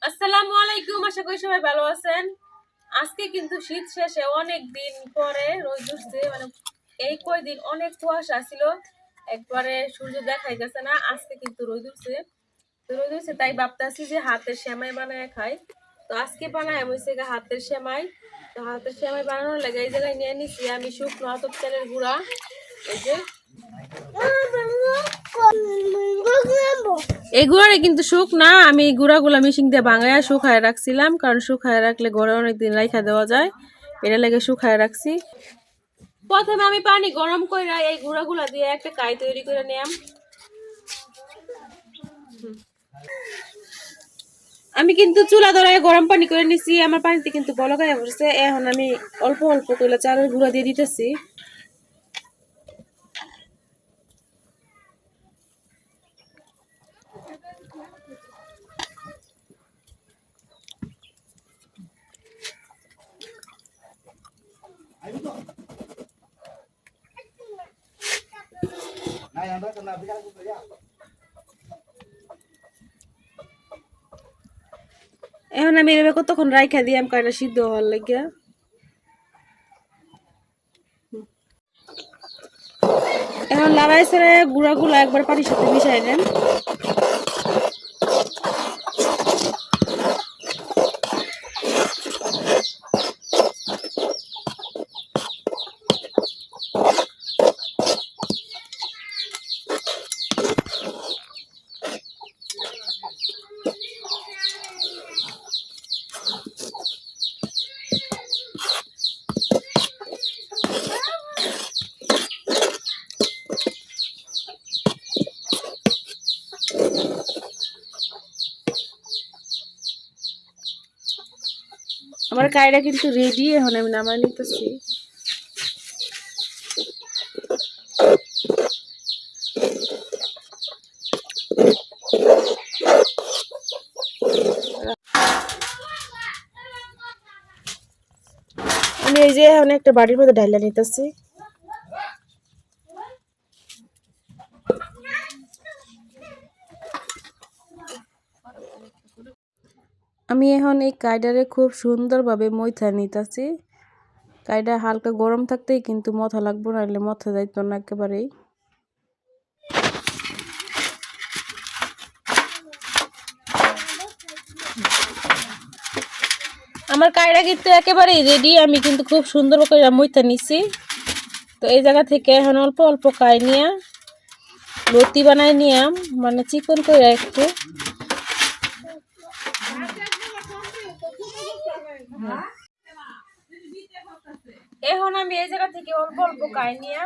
আসসালামু আলাইকুম, আশা করি সবাই ভালো আছেন। আজকে কিন্তু শীত শেষে অনেক দিন পরে রোদ উঠছে, মানে এই কয়দিন অনেক কুয়াশা ছিল, একবারে সূর্য দেখাই গেছে না। আজকে কিন্তু রোদ উঠছে, তাই ভাবতেছি যে হাতের সেমাই বানায় খাই। তো আজকে বানায় হয়েছে হাতের সেমাই। তো হাতের সেমাই বানানোর লাগে এই জায়গায় নিয়ে নিচ্ছি আমি শুকনো আতপ চালের গুঁড়া। এই যে এই গুঁড়াটা কিন্তু শুকনা, আমি গুঁড়াগুলা মেশিন দিয়ে ভাঙায়া শুকায় রাখছিলাম, কারণ শুকায় রাখলে ঘরে অনেকদিন রাইখা দেওয়া যায়, এটা লেগে শুকায় রাখছি। প্রথমে আমি পানি গরম করে এই গুঁড়াগুলা দিয়ে একটা কাই তৈরি করে নিলাম। আমি কিন্তু চুলা ধরায় গরম পানি করে নিছি, আমার পানিতে কিন্তু বলক আয়া পড়ছে। এখন আমি অল্প অল্প করে চালের গুঁড়া দিয়ে দিতেছি। এখন আমি এভাবে কতক্ষণ রাইখা দিয়াম কাইটা সিদ্ধ হওয়ার লাগিয়া। এখন লাড়াই ছেড়ে গুঁড়াগুলো একবার পানির সাথে মিশাই দেন। আমার কাইটা কিন্তু রেডি, এখন আমি নামাই নিতেছি। আমি এই যে এখন একটা বাড়ির মধ্যে ডাইলা নিতেছি। আমি এখন এই কায়ডারে খুব সুন্দরভাবে মইথা নিতেছি। কায়ডা হালকা গরম থাকতেই কিন্তু মথা লাগবো, নাহলে মথা যাইতো না একেবারেই। আমার কায়ডা কিন্তু একেবারেই রেডি, আমি কিন্তু খুব সুন্দর করে মইথা নিছি। তো এই জায়গা থেকে এখন অল্প অল্প কাই নিয়ে লতি বানাই নিয়াম, মানে চিকন করে একটু। এখন আমি এই জায়গা থেকে অল্প অল্প কাই নিয়া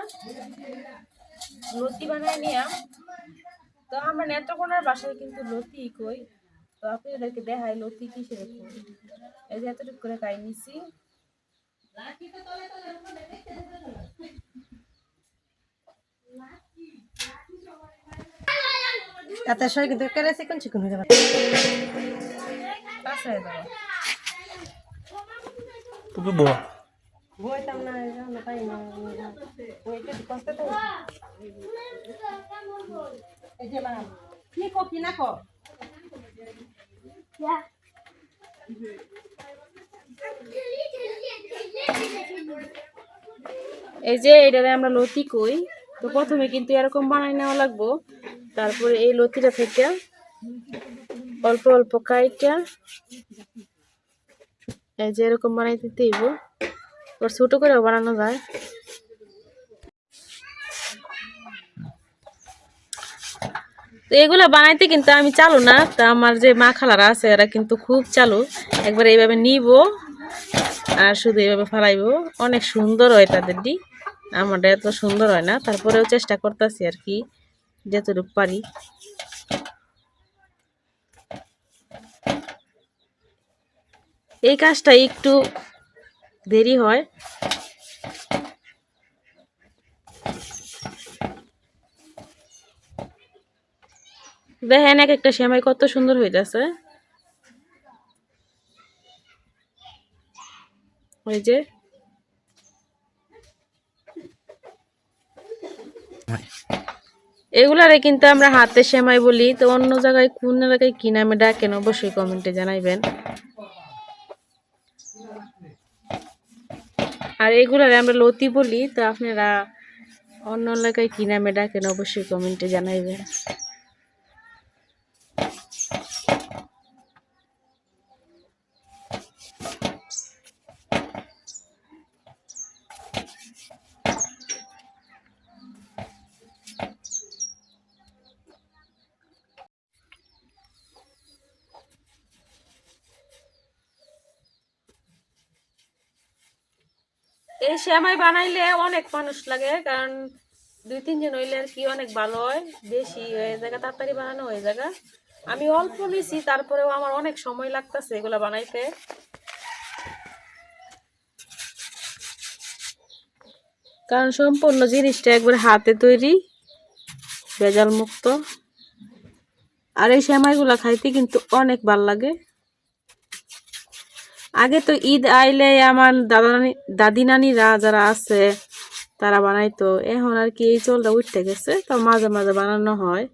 লতি বানাই নিয়াম। তো আমার নেত্রকোনার বাসায় কিন্তু লতি কই, তো আপনাদেরকে দেখাই লতি কিসের কই। এই যে এতটুকু করে কাই নিছি। তাতে সবাই কিন্তু কেড়ে চিকন চিকন হয়ে যাবে। তুমি বল বইতাম না, না পাই না, ওই যে কষ্ট তো। এই যে মা কি কো কি না কো এই যে এটারে আমরা লতি কই। তো প্রথমে কিন্তু এরকম বানাই নেওয়া লাগবো, তারপরে এই লতিটা থেকে অল্প অল্প কাইটা এই যে এরকম বানাই দিতে হইব। ওর ছোট করেও বানানো যায়। তো এগুলা বানাইতে কিন্তু আমি চালু না, তা আমার যে মা খালারা আছে এরা কিন্তু খুব চালু। একবার এইভাবে নিব আর শুধু এইভাবে ফালাইব, অনেক সুন্দর হয় তাদের ডি। আমাদের এত সুন্দর হয় না, তারপরেও চেষ্টা করতেছি আর কি যতটুকু পারি। এই কাজটা একটু দেরি হয়। দেখেন এক একটা সেমাই কত সুন্দর হইতাছে। ওই যে এগুলারে কিন্তু আমরা হাতে সেমাই বলি, তো অন্য জায়গায় কোন এলাকায় কি নামে ডাকেন অবশ্যই কমেন্টে জানাইবেন। আর এগুলারে আমরা লতি বলি, তো আপনারা অন্য এলাকায় কি নামে ডাকেন অবশ্যই কমেন্টে জানাইবেন। এই সেমাই বানাইলে অনেক মানুষ লাগে, কারণ 2-3 জন হইলে আর কি অনেক ভালো হয়, বেশি হয়ে জায়গা তাড়াতাড়ি বানানো হয়ে জায়গা। আমি অল্প নিছি, তারপরেও আমার অনেক সময় লাগতেছে এগুলা বানাইতে। কারণ সম্পূর্ণ জিনিসটা একবার হাতে তৈরি, ভেজাল মুক্ত। আর এই সেমাইগুলা খাইতে কিন্তু অনেক ভাল লাগে। আগে তো ঈদ আইলে আমার দাদি নানিরা যারা আছে তারা বানাইতো, এখন আর কি এই চলটা উঠতে গেছে, তো মাঝে মাঝে বানানো হয়।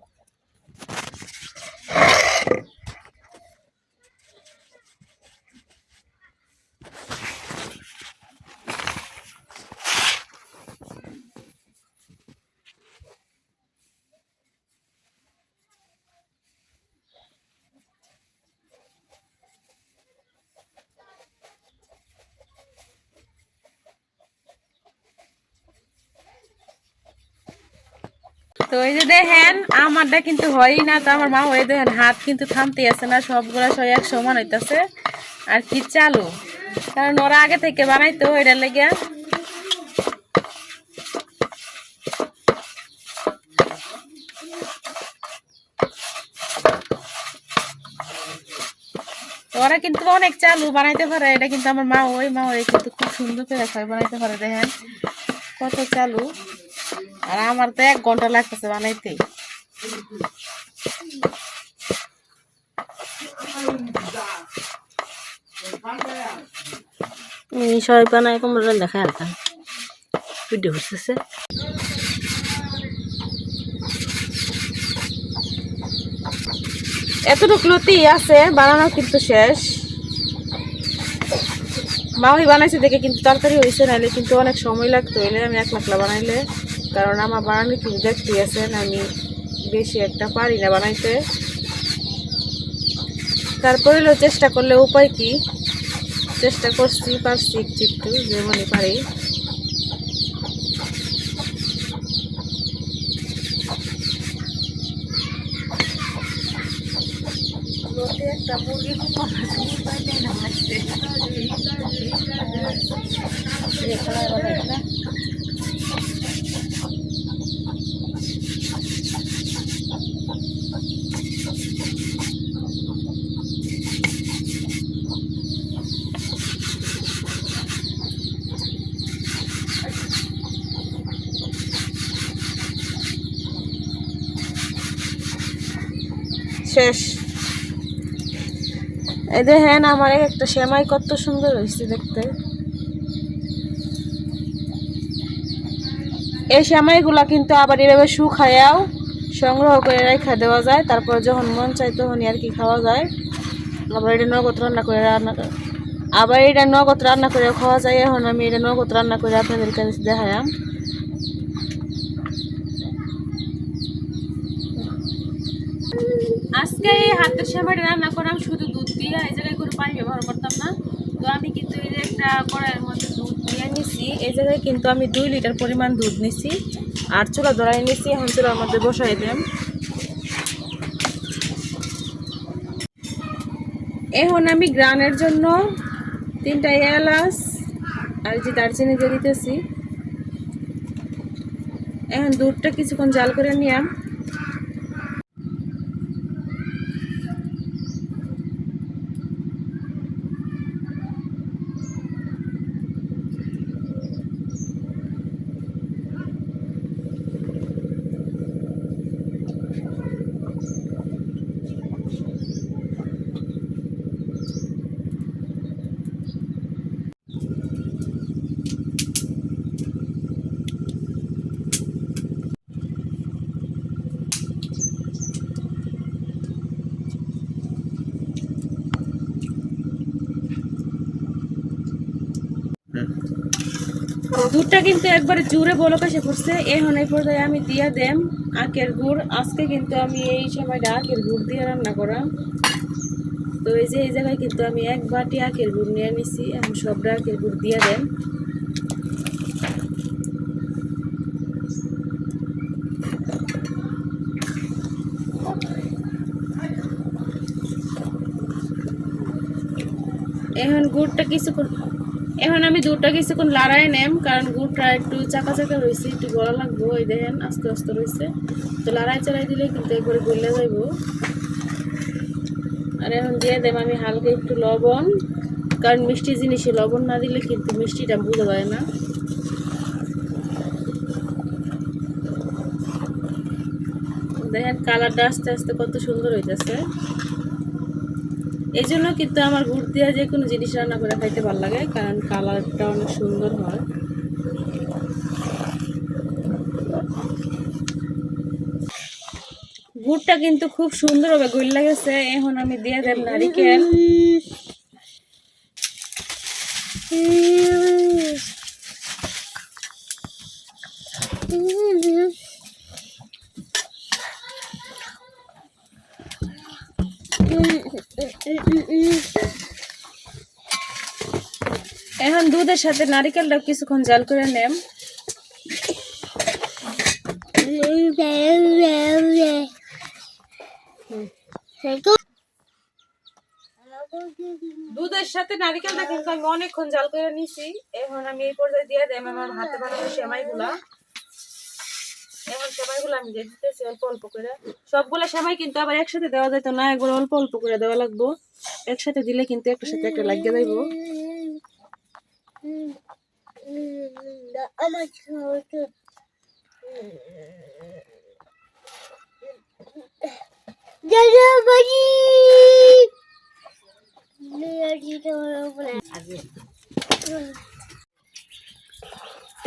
তো এই যে দেখেন আমারটা কিন্তু হয়ই না, তো আমার মা হয়ে দেখেন হাত কিন্তু থামতে আছে না, সবগুলা এক সমান হইতাছে আর কি চালু, কারণ ওরা আগে থেকে বানাইতো এটার লেগে। ওরা কিন্তু অনেক চালু বানাইতে পারে, এটা কিন্তু আমার মা হয়ে কিন্তু খুব সুন্দর করে বানাইতে পারে, দেখেন কত চালু। আর আমার তো 1 ঘন্টা লাগতেছে বানাইতে। সবাই বানায় কমরা দেখা হালকা ভিডিও করতেছে। এতটুকু লতি আছে, বানানো কিন্তু শেষ। মাওই বানাইছে দেখে কিন্তু তাড়াতাড়ি হয়েছে, নাহলে কিন্তু অনেক সময় লাগতো হইলে আমি একলা বানাইলে, কারণ আমার বানানো কিন্তু দেখতে আছেন আমি বেশি একটা পারি না বানাইতে। তারপরে চেষ্টা করলে উপায় কি, চেষ্টা করছি পারছি একটু যেমনই পারি। একটা মুরগি শেষ। এই দেখেন আমার একটা সেমাই কত সুন্দর হয়েছে দেখতে। এই সেমাইগুলা কিন্তু আবার এভাবে শুকায়াও সংগ্রহ করে রেখে দেওয়া যায়, তারপর যখন মন চায় তখনই আর কি খাওয়া যায়। আবার এটা নগদ রান্না করে খাওয়া যায়। এখন আমি এটা নগদ রান্না করে আপনাদের কাছে দেখালাম। আজকে এই হাতের সেমাইটা রান্না করলাম শুধু দুধ দিয়ে, এই জায়গায় কোনো পানি ব্যবহার করতাম না। তো আমি কিন্তু এই যে একটা কড়াইয়ের মধ্যে দুধ দিয়ে নিছি, এই জায়গায় কিন্তু আমি 2 লিটার পরিমাণ দুধ নিছি, আর চুলা ধরাই নিছি। এখন চুলার মধ্যে বসাই দিলাম। এখন আমি গ্রানের জন্য 3টা এলাচ আর যে দারচিনি দিয়ে দিতেছি। এখন দুধটা কিছুক্ষণ জাল করে নিলাম। দুধটা কিন্তু একবারে জোরে বলক এসে পড়ছে। এখন এই পর্যায়ে আমি দিয়ে দেম আখের গুড়। আজকে কিন্তু আমি এই সময়টা আখের গুড় দিয়ে রান্না করাম। তো এই যে এই জায়গায় কিন্তু আমি 1 বাটি আখের গুড় নিয়ে নিছি। এখন সবটা আখের গুড় দিয়ে দেন। এখন গুড়টা কিছুক্ষণ, এখন আমি দুধটা কিছুক্ষণ লাড়াই নেম, কারণ গুড়টা একটু চাকা চাকা রয়েছে, একটু গলা লাগবো। এই দেখেন আস্তে আস্তে রয়েছে, তো লাড়াই চালাই দিলে কিন্তু একবারে গলে যাইব। আর এখন দিয়ে দেব আমি হালকা একটু লবণ, কারণ মিষ্টি জিনিসে লবণ না দিলে কিন্তু মিষ্টিটা বোঝা যায় না। দেখেন কালারটা আস্তে আস্তে কত সুন্দর হইতেছে। এই জন্য কিন্তু আমার গুড় দিয়ে যে কোনো জিনিস রান্না করে খাইতে ভালো লাগে, কারণ কালারটা অনেক সুন্দর হয়। গুড়টা কিন্তু খুব সুন্দরভাবে গইলা গেছে। এখন আমি দিয়ে দেব নারিকেল। এখন দুধের সাথে নারিকেলটা কিছুক্ষণ জাল করে নেম। দুধের সাথে নারিকেলটা কিন্তু আমি অনেকক্ষণ জাল করে নিছি। এখন আমি এই পর্যায়ে দিয়ে দেব আমার হাতে বানানো সেমাইগুলা। এখন সেমাইগুলো আমি দিয়ে দিতেছি অল্প অল্প করে। সবগুলো সেমাই কিন্তু আবার একসাথে দেওয়া যেত না, একবার অল্প অল্প করে দেওয়া লাগবো। একসাথে দিলে কিন্তু একটার সাথে একটা লাগিয়ে যাইব।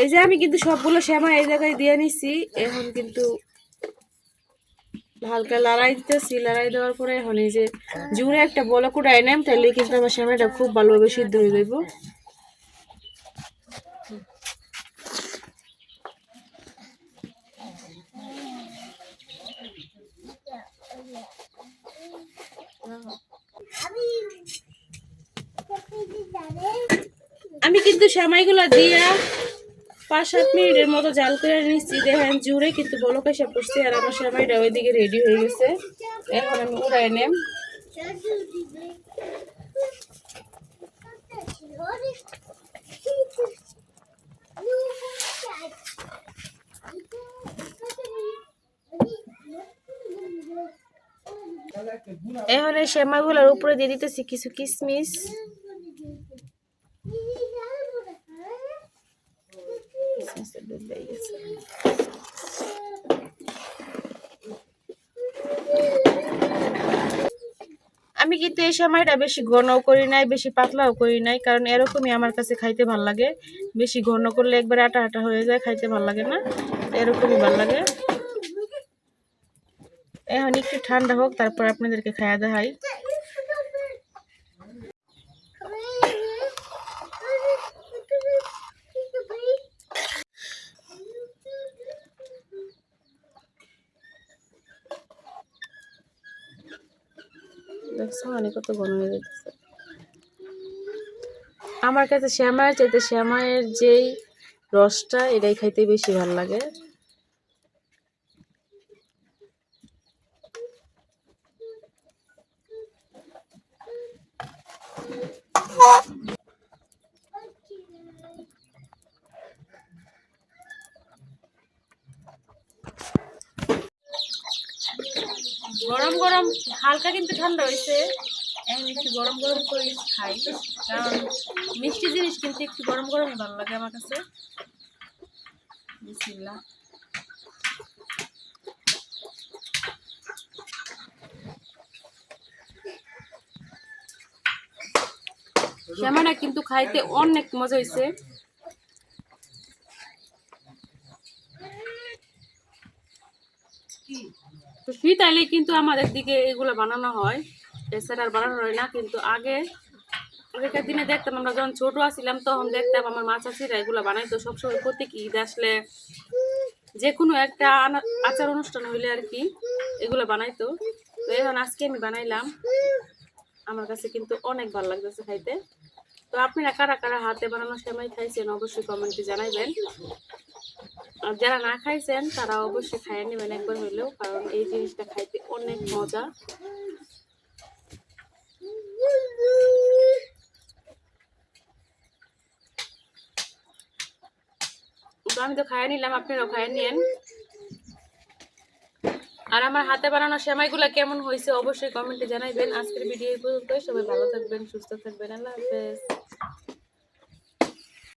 এই যে আমি কিন্তু সবগুলো সেমাই এই জায়গায় দিয়ে নিছি। এখন কিন্তু হালকা লড়াই দিতেছি। লড়াই দেওয়ার পরে এখন এই যে জুড়ে একটা বলক উঠাই নেম, তাহলে কিন্তু আমার সেমাইটা খুব ভালোভাবে সিদ্ধ হয়ে যাইব। আমি কিন্তু সেমাইগুলো দিয়া 5-7 মিনিটের মতো জাল করে নিচ্ছি। দেখেন জুড়ে কিন্তু বলক এসে পড়ছে, আর আমার সেমাইটা ওইদিকে রেডি হয়ে গেছে। এখন আমি উড়াই নেম। এখন এই সেমাইগুলোর উপরে দিয়ে দিতেছি কিছু কিশমিশ। আমি কিন্তু এই সময়টা বেশি ঘনও করি নাই, বেশি পাতলাও করি নাই, কারণ এরকমই আমার কাছে খাইতে ভাল লাগে। বেশি ঘন করলে একবার আটা আটা হয়ে যায়, খাইতে ভাল লাগে না, এরকমই ভাল লাগে। এখন একটু ঠান্ডা হোক, তারপর আপনাদেরকে খাওয়া দেখাই। দেখছো অনেক কত ঘন হয়ে যাচ্ছে। আমার কাছে শ্যামায়ের চাইতে শ্যামায়ের যেই রসটা, এটাই খাইতে বেশি ভালো লাগে। গরম গরম হালকা কিন্তু ঠান্ডা হয়েছে। এখন একটু গরম গরম করে খাই, কারণ মিষ্টি জিনিস কিন্তু একটু গরম গরম ভালো লাগে আমার কাছে। বিসমিল্লাহ। সেমাইটা কিন্তু খাইতে অনেক মজা হয়েছে। শীত আইলে কিন্তু আমাদের দিকে এগুলো বানানো হয়, এছাড়া আর বানানো হয় না। কিন্তু আগে আগেকার দিনে দেখতাম আমরা যখন ছোট আছিলাম তখন দেখতাম আমার মা চাচিরা এগুলো বানাইতো সবসময় প্রত্যেক ঈদ আসলে যে কোনো একটা আচার অনুষ্ঠান হইলে আর কি এগুলো বানাইতো। তো এখন আজকে আমি বানাইলাম, আমার কাছে কিন্তু অনেক ভালো লাগতেছে খাইতে। তো আপনারা কারা কারা হাতে বানানো সেমাই খাইছেন অবশ্যই কমেন্টে জানাইবেন, আর যারা না খাইছেন তারা অবশ্যই খাইয়ে নেবেন একবার হইলেও, কারণ এই জিনিসটা খাইতে অনেক মজা। তো আমি তো খাইয়ে নিলাম, আপনারাও খাইয়ে নিয়েন। আর আমার হাতে বানানো সেমাইগুলো কেমন হয়েছে অবশ্যই কমেন্টে জানাইবেন। আজকের ভিডিও এই পর্যন্তই, সবাই ভালো থাকবেন, সুস্থ থাকবেন, আল্লাহ হাফেজ।